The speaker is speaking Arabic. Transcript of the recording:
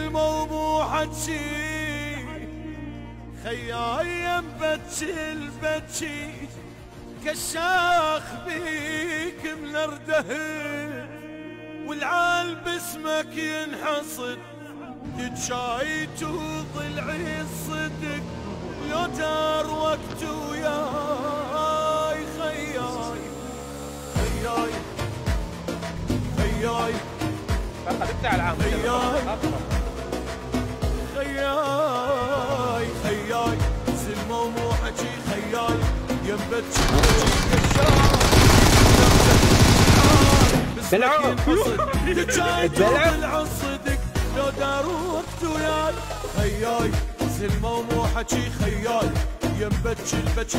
زلمة ومو حجي خياي ينبتشي البتشي كشاخ بيك من الردهن والعال باسمك ينحصد تجايت وضلعي الصدق لو دار وقت وياي خياي خياي خياي فخذتها العام خياي خياي زلمة ومو حجي خياي ينبتشي بلعب بلعب صدق لو دار وقت وياي خياي زلمة ومو حجي خياي ينبتشي البتشي